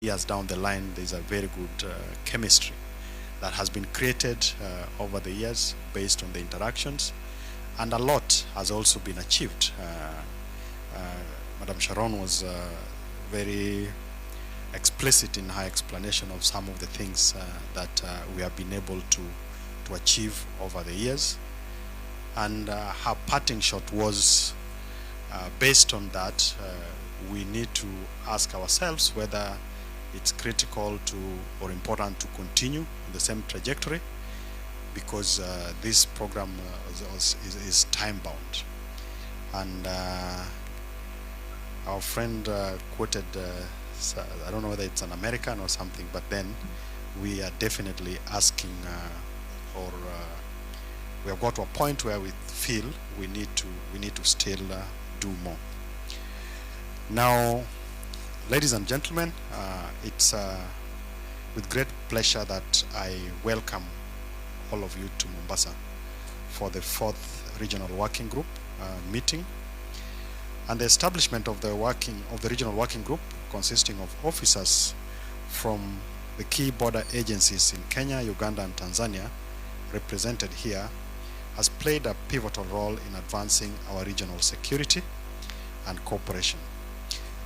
years down the line, there's a very good chemistry that has been created over the years based on the interactions, and a lot has also been achieved. Madam Sharon was very explicit in her explanation of some of the things that we have been able to achieve over the years. And her parting shot was based on that, we need to ask ourselves whether it's critical to or important to continue in the same trajectory, because this program is time bound. And our friend quoted, I don't know whether it's an American or something, but then we are definitely asking or we have got to a point where we feel we need to still do more. Now, ladies and gentlemen, it's with great pleasure that I welcome all of you to Mombasa for the 4th Regional Working Group meeting, and the establishment of the Regional Working Group, consisting of officers from the key border agencies in Kenya, Uganda, and Tanzania, represented here, has played a pivotal role in advancing our regional security and cooperation.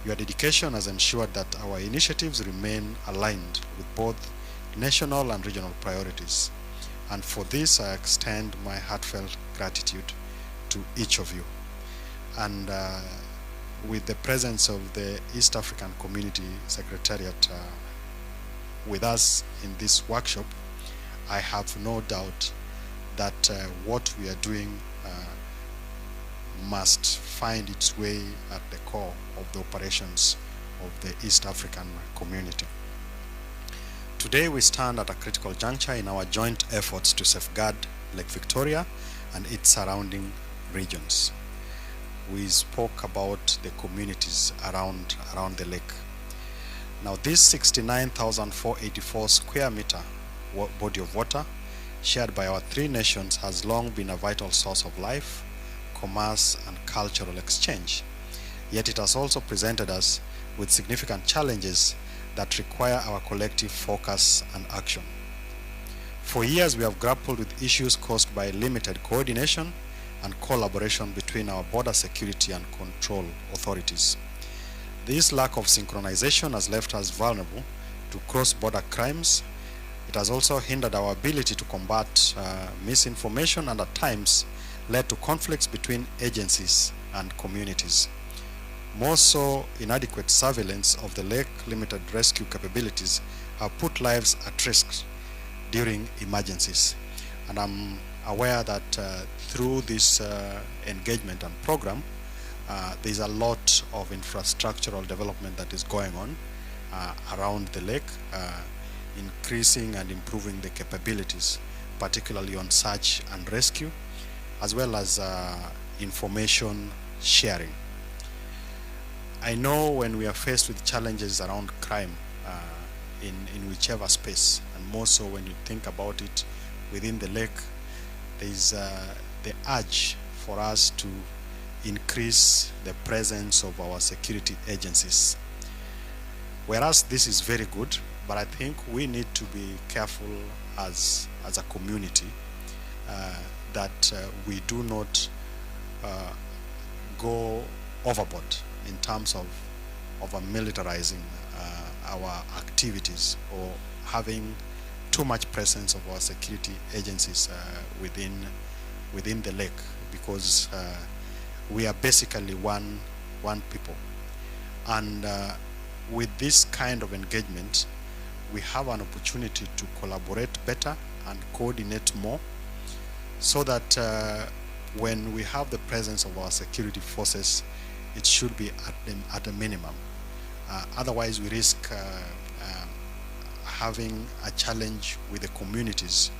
Your dedication has ensured that our initiatives remain aligned with both national and regional priorities. And for this, I extend my heartfelt gratitude to each of you. And with the presence of the East African Community Secretariat with us in this workshop, I have no doubt that what we are doing must find its way at the core of the operations of the East African community. Today we stand at a critical juncture in our joint efforts to safeguard Lake Victoria and its surrounding regions. We spoke about the communities around the lake. Now, this 69,484 square meter body of water shared by our 3 nations has long been a vital source of life, commerce, and cultural exchange. Yet it has also presented us with significant challenges that require our collective focus and action. For years, we have grappled with issues caused by limited coordination and collaboration between our border security and control authorities. This lack of synchronization has left us vulnerable to cross-border crimes. It has also hindered our ability to combat misinformation and at times led to conflicts between agencies and communities. More so, inadequate surveillance of the lake, limited rescue capabilities have put lives at risk during emergencies. And I'm aware that through this engagement and program, there's a lot of infrastructural development that is going on around the lake, increasing and improving the capabilities, particularly on search and rescue, as well as information sharing. I know when we are faced with challenges around crime in whichever space, and more so when you think about it within the lake, there's the urge for us to increase the presence of our security agencies. Whereas this is very good, but I think we need to be careful as a community that we do not go overboard in terms of militarizing our activities or having too much presence of our security agencies within the lake, because we are basically one people. And with this kind of engagement, we have an opportunity to collaborate better and coordinate more, so that when we have the presence of our security forces, it should be at a minimum. Otherwise, we risk having a challenge with the communities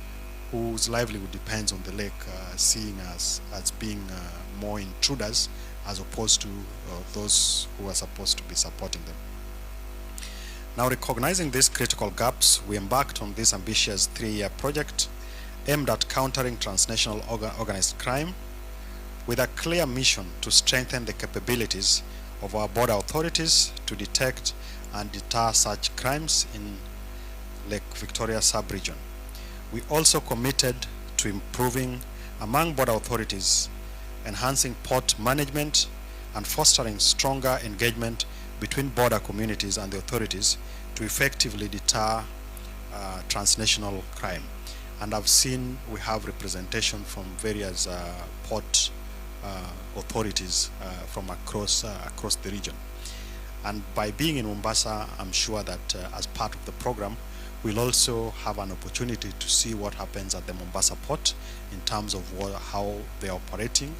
whose livelihood depends on the lake, seeing us as being more intruders as opposed to those who are supposed to be supporting them. Now, recognizing these critical gaps, we embarked on this ambitious 3-year project aimed at countering transnational organized crime, with a clear mission to strengthen the capabilities of our border authorities to detect and deter such crimes in Lake Victoria sub-region. We also committed to improving among border authorities, enhancing port management, and fostering stronger engagement between border communities and the authorities to effectively deter transnational crime. And I've seen we have representation from various port authorities from across the region. And by being in Mombasa, I'm sure that as part of the program, we'll also have an opportunity to see what happens at the Mombasa port in terms of how they're operating,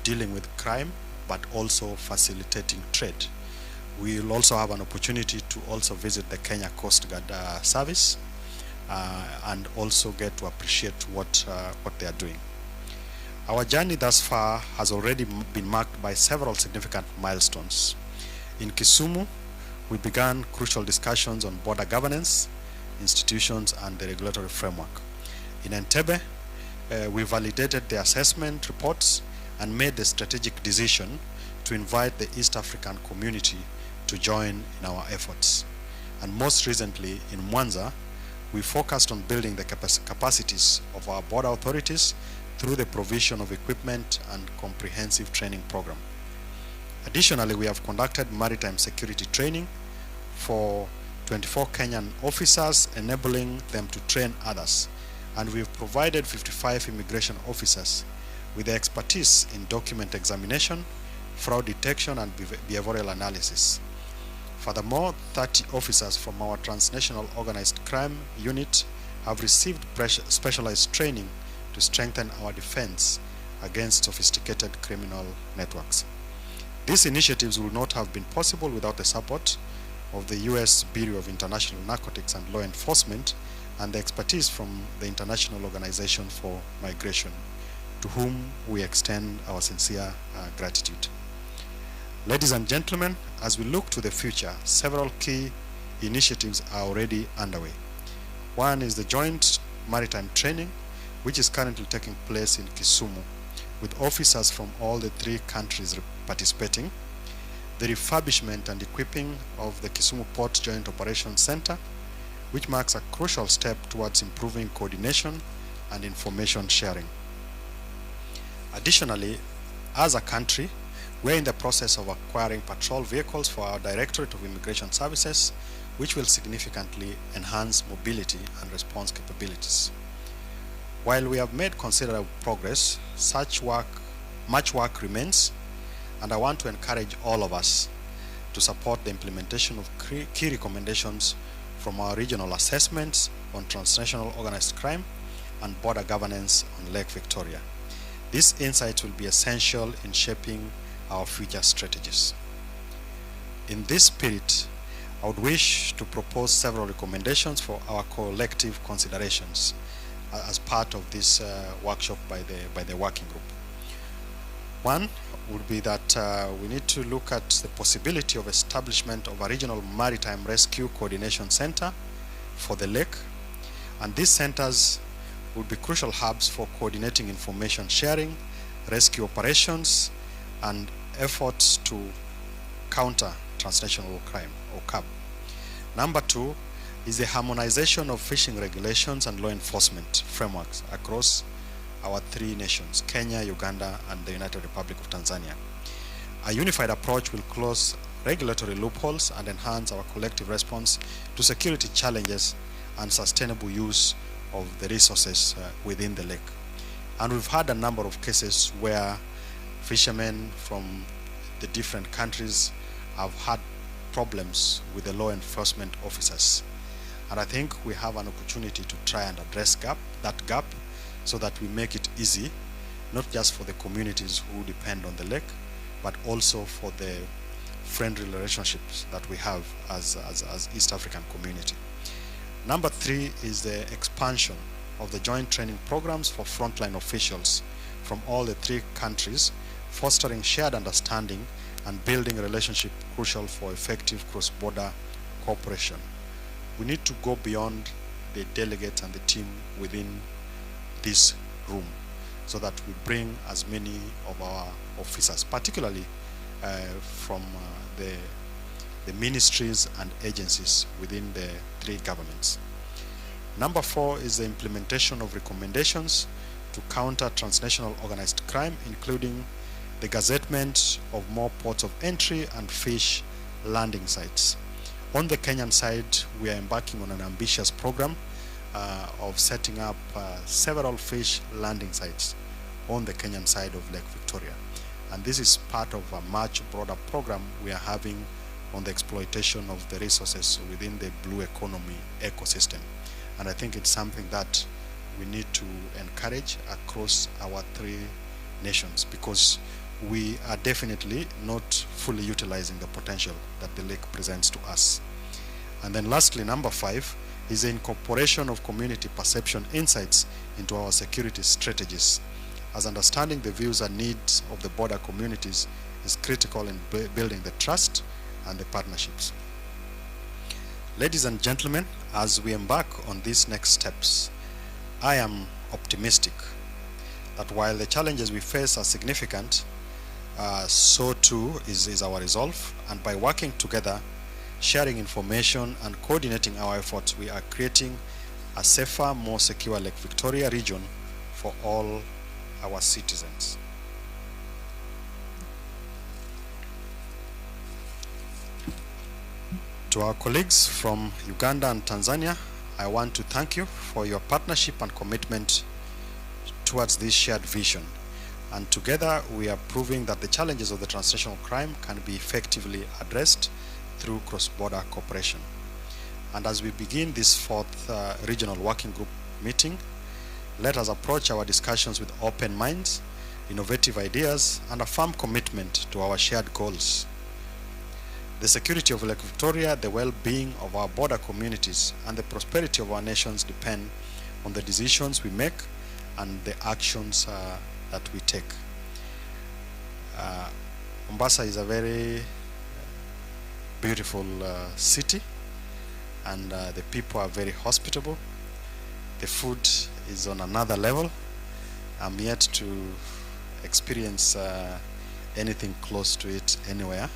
dealing with crime, but also facilitating trade. We'll also have an opportunity to also visit the Kenya Coast Guard service and also get to appreciate what they are doing. Our journey thus far has already been marked by several significant milestones. In Kisumu, we began crucial discussions on border governance, institutions, and the regulatory framework. In Entebbe, we validated the assessment reports and made the strategic decision to invite the East African community to join in our efforts. And most recently, in Mwanza, we focused on building the capacities of our border authorities through the provision of equipment and comprehensive training program. Additionally, we have conducted maritime security training for 24 Kenyan officers, enabling them to train others. And we've provided 55 immigration officers with the expertise in document examination, fraud detection, and behavioral analysis. Furthermore, 30 officers from our Transnational Organized Crime Unit have received specialized training to strengthen our defense against sophisticated criminal networks. These initiatives would not have been possible without the support of the U.S. Bureau of International Narcotics and Law Enforcement and the expertise from the International Organization for Migration, to whom we extend our sincere gratitude. Ladies and gentlemen, as we look to the future, several key initiatives are already underway. One is the joint maritime training, which is currently taking place in Kisumu, with officers from all the 3 countries participating. The refurbishment and equipping of the Kisumu Port Joint Operations Center, which marks a crucial step towards improving coordination and information sharing. Additionally, as a country, we're in the process of acquiring patrol vehicles for our Directorate of Immigration Services, which will significantly enhance mobility and response capabilities. While we have made considerable progress, much work remains, and I want to encourage all of us to support the implementation of key recommendations from our regional assessments on transnational organized crime and border governance on Lake Victoria. These insights will be essential in shaping our future strategies. In this spirit, I would wish to propose several recommendations for our collective considerations as part of this workshop by the working group. One would be that we need to look at the possibility of establishment of a regional maritime rescue coordination center for the lake, and these centers would be crucial hubs for coordinating information sharing, rescue operations, and efforts to counter transnational crime, or CAB. Number 2 is the harmonization of fishing regulations and law enforcement frameworks across our 3 nations, Kenya, Uganda, and the United Republic of Tanzania. A unified approach will close regulatory loopholes and enhance our collective response to security challenges and sustainable use of the resources within the lake. And we've had a number of cases where fishermen from the different countries have had problems with the law enforcement officers. And I think we have an opportunity to try and address that gap so that we make it easy, not just for the communities who depend on the lake, but also for the friendly relationships that we have as East African community. Number 3 is the expansion of the joint training programs for frontline officials from all the 3 countries, fostering shared understanding and building a relationship crucial for effective cross-border cooperation. We need to go beyond the delegates and the team within this room so that we bring as many of our officers, particularly from the the ministries and agencies within the 3 governments. Number 4 is the implementation of recommendations to counter transnational organized crime, including the gazettement of more ports of entry and fish landing sites. On the Kenyan side, we are embarking on an ambitious program of setting up several fish landing sites on the Kenyan side of Lake Victoria. And this is part of a much broader program we are having on the exploitation of the resources within the blue economy ecosystem. And I think it's something that we need to encourage across our 3 nations, because we are definitely not fully utilizing the potential that the lake presents to us. And then lastly, number 5 is the incorporation of community perception insights into our security strategies, as understanding the views and needs of the border communities is critical in building the trust and the partnerships. Ladies and gentlemen, as we embark on these next steps, I am optimistic that while the challenges we face are significant, so too is our resolve, and by working together, sharing information and coordinating our efforts, we are creating a safer, more secure Lake Victoria region for all our citizens. To our colleagues from Uganda and Tanzania, I want to thank you for your partnership and commitment towards this shared vision. And together we are proving that the challenges of the transnational crime can be effectively addressed through cross-border cooperation. And as we begin this 4th regional working group meeting, let us approach our discussions with open minds, innovative ideas, and a firm commitment to our shared goals. The security of Lake Victoria, the well-being of our border communities, and the prosperity of our nations depend on the decisions we make and the actions that we take. Mombasa is a very beautiful city, and the people are very hospitable. The food is on another level. I'm yet to experience anything close to it anywhere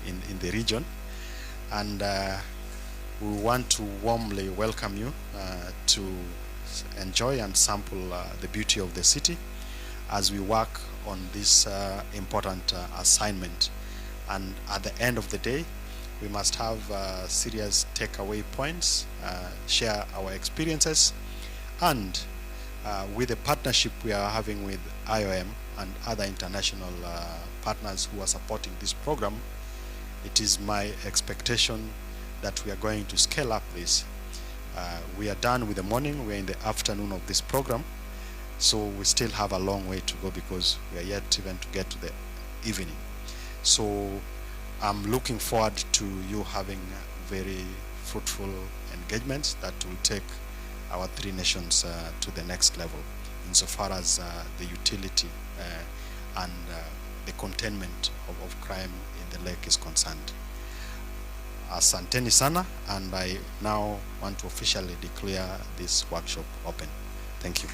in the region, and we want to warmly welcome you to enjoy and sample the beauty of the city as we work on this important assignment. And at the end of the day, we must have serious takeaway points, share our experiences, and with the partnership we are having with IOM and other international partners who are supporting this program, it is my expectation that we are going to scale up this. We are done with the morning, we are in the afternoon of this program, so we still have a long way to go because we are yet even to get to the evening. So I'm looking forward to you having very fruitful engagements that will take our 3 nations to the next level insofar as the utility and the containment of crime in the lake is concerned. Asanteni sana, and I now want to officially declare this workshop open. Thank you.